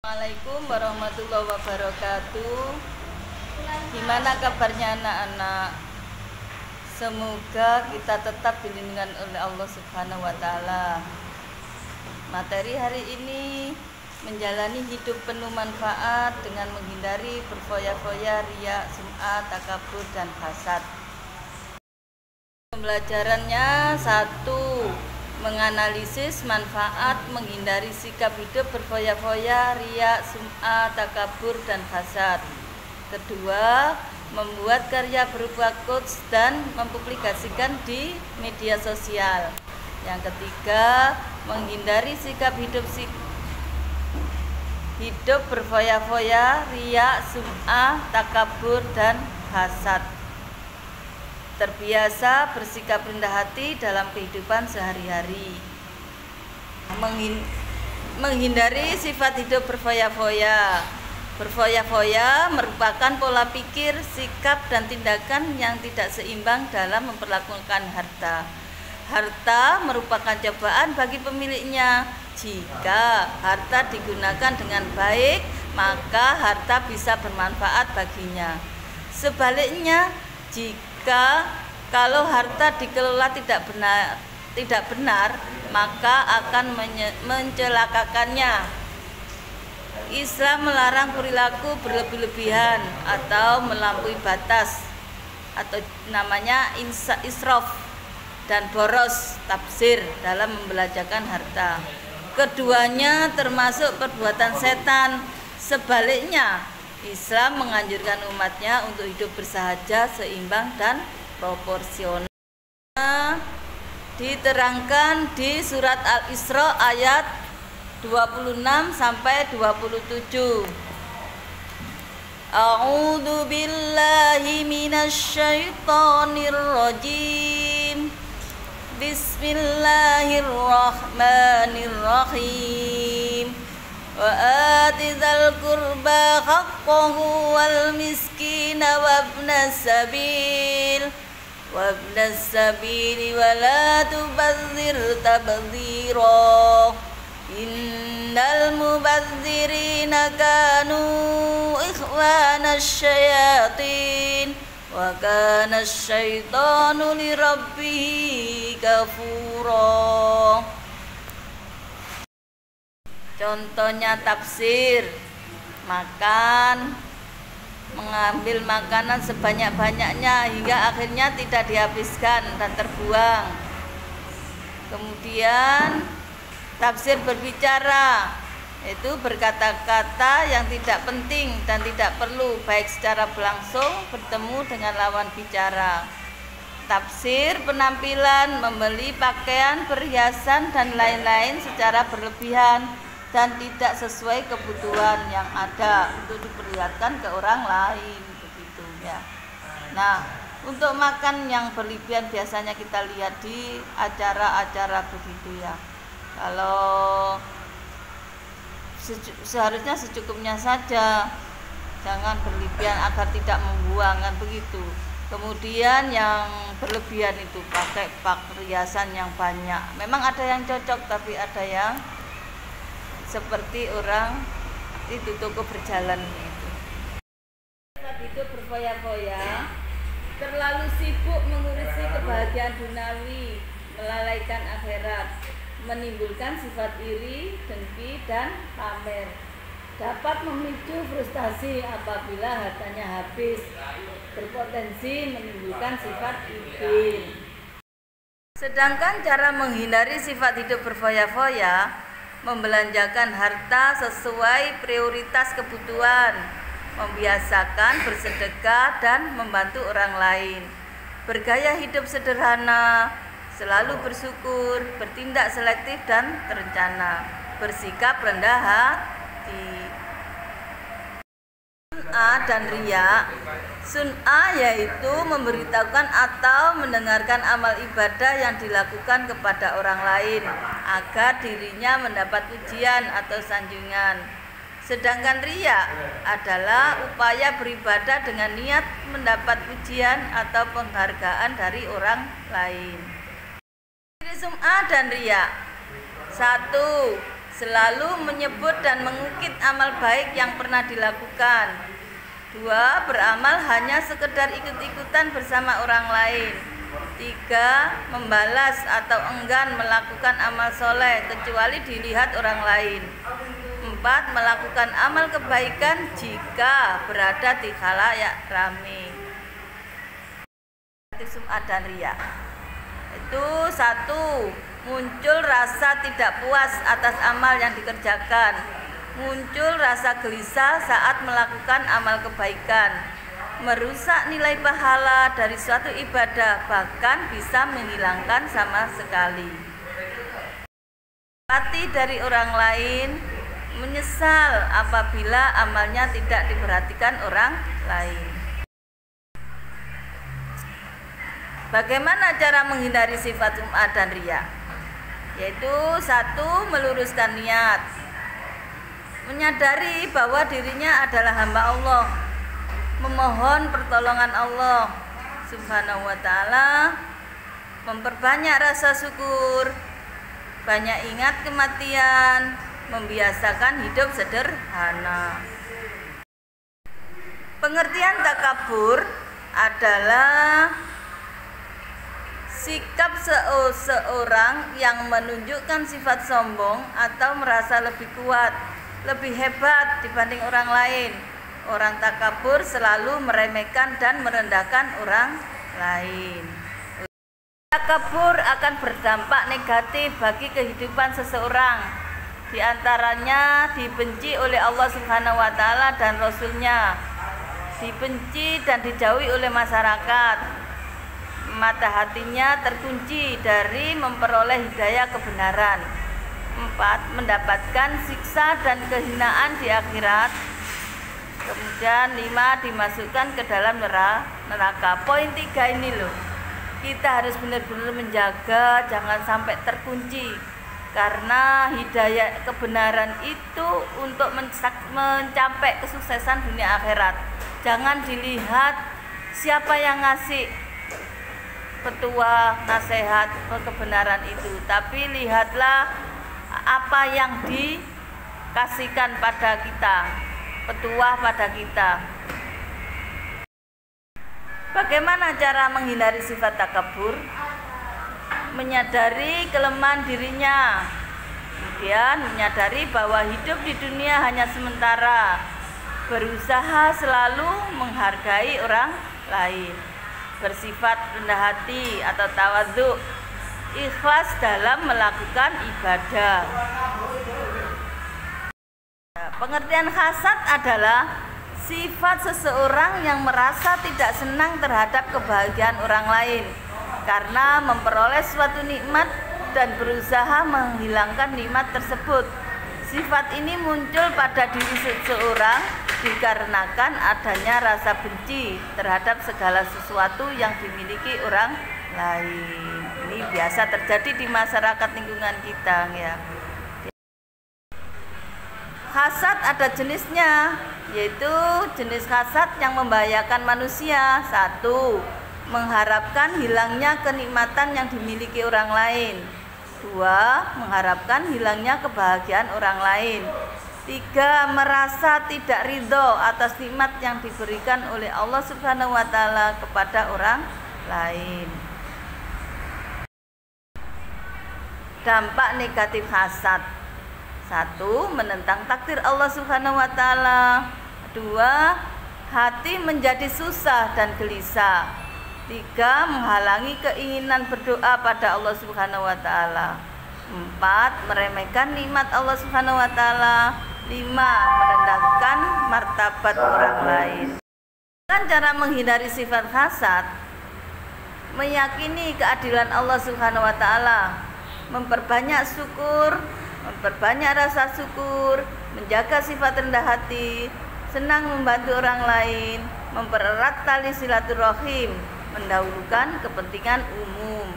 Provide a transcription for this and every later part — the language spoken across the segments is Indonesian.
Assalamualaikum warahmatullahi wabarakatuh. Gimana kabarnya anak-anak? Semoga kita tetap dilindungi oleh Allah Subhanahu wa Ta'ala. Materi hari ini menjalani hidup penuh manfaat dengan menghindari berfoya-foya, riya, sum'ah, takabur, dan hasad. Pembelajarannya 1. Menganalisis manfaat menghindari sikap hidup berfoya-foya, riya, sum'ah, takabur, dan hasad. 2. Membuat karya berupa quotes dan mempublikasikan di media sosial. Yang 3. Menghindari sikap hidup berfoya-foya, riya, sum'ah, takabur, dan hasad. Terbiasa bersikap rendah hati dalam kehidupan sehari-hari. Menghindari sifat hidup berfoya-foya. Berfoya-foya merupakan pola pikir, sikap, dan tindakan yang tidak seimbang dalam memperlakukan harta. Harta merupakan cobaan bagi pemiliknya. Jika harta digunakan dengan baik, maka harta bisa bermanfaat baginya. Sebaliknya, kalau harta dikelola tidak benar, maka akan mencelakakannya. Islam melarang perilaku berlebih-lebihan atau melampaui batas, atau namanya israf dan boros tafsir dalam membelanjakan harta. Keduanya termasuk perbuatan setan. Sebaliknya, Islam menganjurkan umatnya untuk hidup bersahaja, seimbang, dan proporsional. Diterangkan di surat Al-Isra ayat 26 sampai 27. A'udzu billahi minasyaitonir rajim. Bismillahirrahmanirrahim. Wa atizal qurba haqqahu wal miskina wa ibnas sabil wa la tubazzir tabdzira innal mubazzirina kanu ikhwanas syayatin wa kana asyaitanu lirabbihi kafura. Contohnya tafsir, mengambil makanan sebanyak-banyaknya hingga akhirnya tidak dihabiskan dan terbuang. Kemudian tafsir berbicara, itu berkata-kata yang tidak penting dan tidak perlu, baik secara berlangsung bertemu dengan lawan bicara. Tafsir penampilan, membeli pakaian, perhiasan, dan lain-lain secara berlebihan dan tidak sesuai kebutuhan yang ada untuk diperlihatkan ke orang lain, begitu ya. Nah, untuk makan yang berlebihan biasanya kita lihat di acara-acara begitu ya. Kalau seharusnya secukupnya saja, jangan berlebihan agar tidak membuang, kan begitu. Kemudian yang berlebihan itu pakai perhiasan yang banyak. Memang ada yang cocok, tapi ada yang seperti orang itu toko berjalan itu. Hidup berfoya-foya, terlalu sibuk mengurusi kebahagiaan duniawi, melalaikan akhirat, menimbulkan sifat iri, dengki, dan pamer. Dapat memicu frustasi apabila hartanya habis, berpotensi menimbulkan sifat iri. Sedangkan cara menghindari sifat hidup berfoya-foya, membelanjakan harta sesuai prioritas kebutuhan, membiasakan bersedekah dan membantu orang lain, bergaya hidup sederhana, selalu bersyukur, bertindak selektif dan terencana, bersikap rendah hati. Sun'ah dan riya. Sun'ah yaitu memberitahukan atau mendengarkan amal ibadah yang dilakukan kepada orang lain agar dirinya mendapat pujian atau sanjungan. Sedangkan riya adalah upaya beribadah dengan niat mendapat pujian atau penghargaan dari orang lain. Sun'ah dan riya. 1. selalu menyebut dan mengukit amal baik yang pernah dilakukan. 2. Beramal hanya sekedar ikut-ikutan bersama orang lain. 3. Membalas atau enggan melakukan amal soleh kecuali dilihat orang lain. 4. Melakukan amal kebaikan jika berada di khalayak ramai. Sum'ah dan riya. Itu 1. Muncul rasa tidak puas atas amal yang dikerjakan. Muncul rasa gelisah saat melakukan amal kebaikan. Merusak nilai pahala dari suatu ibadah, bahkan bisa menghilangkan sama sekali. Hati dari orang lain, menyesal apabila amalnya tidak diperhatikan orang lain. Bagaimana cara menghindari sifat sum'ah dan riya? Yaitu 1. Meluruskan niat, menyadari bahwa dirinya adalah hamba Allah, memohon pertolongan Allah Subhanahu wa ta'ala, memperbanyak rasa syukur, banyak ingat kematian, membiasakan hidup sederhana. Pengertian takabur adalah sikap seseorang yang menunjukkan sifat sombong atau merasa lebih kuat, lebih hebat dibanding orang lain. Orang takabur selalu meremehkan dan merendahkan orang lain. Takabur akan berdampak negatif bagi kehidupan seseorang. Di antaranya dibenci oleh Allah Subhanahu wa ta'ala dan Rasul-Nya, dibenci dan dijauhi oleh masyarakat. Mata hatinya terkunci dari memperoleh hidayah kebenaran. 4. Mendapatkan siksa dan kehinaan di akhirat. Kemudian 5. Dimasukkan ke dalam neraka. Poin 3 ini loh, kita harus benar-benar menjaga jangan sampai terkunci, karena hidayah kebenaran itu untuk mencapai kesuksesan dunia akhirat. Jangan dilihat siapa yang ngasih petua, nasihat, kebenaran itu, tapi lihatlah apa yang dikasihkan pada kita, petua pada kita. Bagaimana cara menghindari sifat takabur? Menyadari kelemahan dirinya, kemudian menyadari bahwa hidup di dunia hanya sementara, berusaha selalu menghargai orang lain, bersifat rendah hati atau tawadhu, ikhlas dalam melakukan ibadah. Pengertian hasad adalah sifat seseorang yang merasa tidak senang terhadap kebahagiaan orang lain karena memperoleh suatu nikmat dan berusaha menghilangkan nikmat tersebut. Sifat ini muncul pada diri seseorang dikarenakan adanya rasa benci terhadap segala sesuatu yang dimiliki orang lain. Ini biasa terjadi di masyarakat lingkungan kita, ya. Hasad ada jenisnya, yaitu jenis hasad yang membahayakan manusia. 1. Mengharapkan hilangnya kenikmatan yang dimiliki orang lain. 2. Mengharapkan hilangnya kebahagiaan orang lain. 3. Merasa tidak ridho atas nikmat yang diberikan oleh Allah Subhanahu wa ta'ala kepada orang lain. Dampak negatif hasad. 1. Menentang takdir Allah Subhanahu wa ta'ala. 2. Hati menjadi susah dan gelisah. 3. Menghalangi keinginan berdoa pada Allah Subhanahu wa ta'ala. 4. Meremehkan nikmat Allah Subhanahu wa ta'ala. 5. Merendahkan martabat orang lain. Dengan cara menghindari sifat hasad, meyakini keadilan Allah Subhanahu wa ta'ala, memperbanyak syukur, memperbanyak rasa syukur, menjaga sifat rendah hati, senang membantu orang lain, mempererat tali silaturahim, mendahulukan kepentingan umum.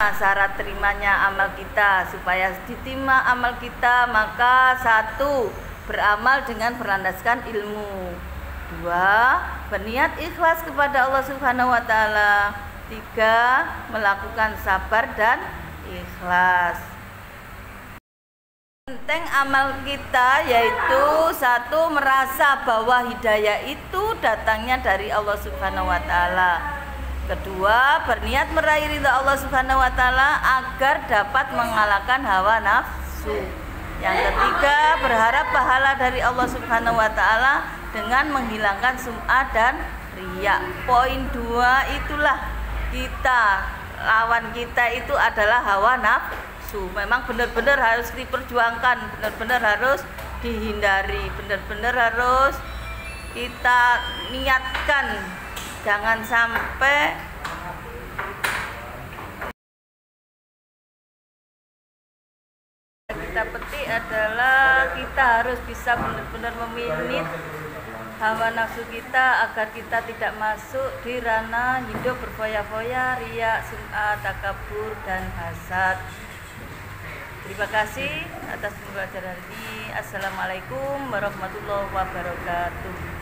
Syarat terimanya amal kita, supaya diterima amal kita, maka 1. Beramal dengan berlandaskan ilmu. 2. Berniat ikhlas kepada Allah Subhanahu wa ta'ala. 3. Melakukan sabar dan ikhlas. Penting amal kita yaitu satu, merasa bahwa hidayah itu datangnya dari Allah Subhanahu wa taala. Kedua, berniat meraih ridha Allah Subhanahu wa taala agar dapat mengalahkan hawa nafsu. Yang ketiga, berharap pahala dari Allah Subhanahu wa taala dengan menghilangkan sum'ah dan riya. Poin 2 itulah kita, lawan kita itu adalah hawa nafsu. Memang benar-benar harus diperjuangkan, benar-benar harus dihindari, benar-benar harus kita niatkan. Jangan sampai kita petik adalah kita harus bisa benar-benar meminit hawa nafsu kita agar kita tidak masuk di ranah hidup berfoya-foya, riya, sum'ah, takabur, dan hasad. Terima kasih atas pembelajaran ini. Assalamualaikum warahmatullahi wabarakatuh.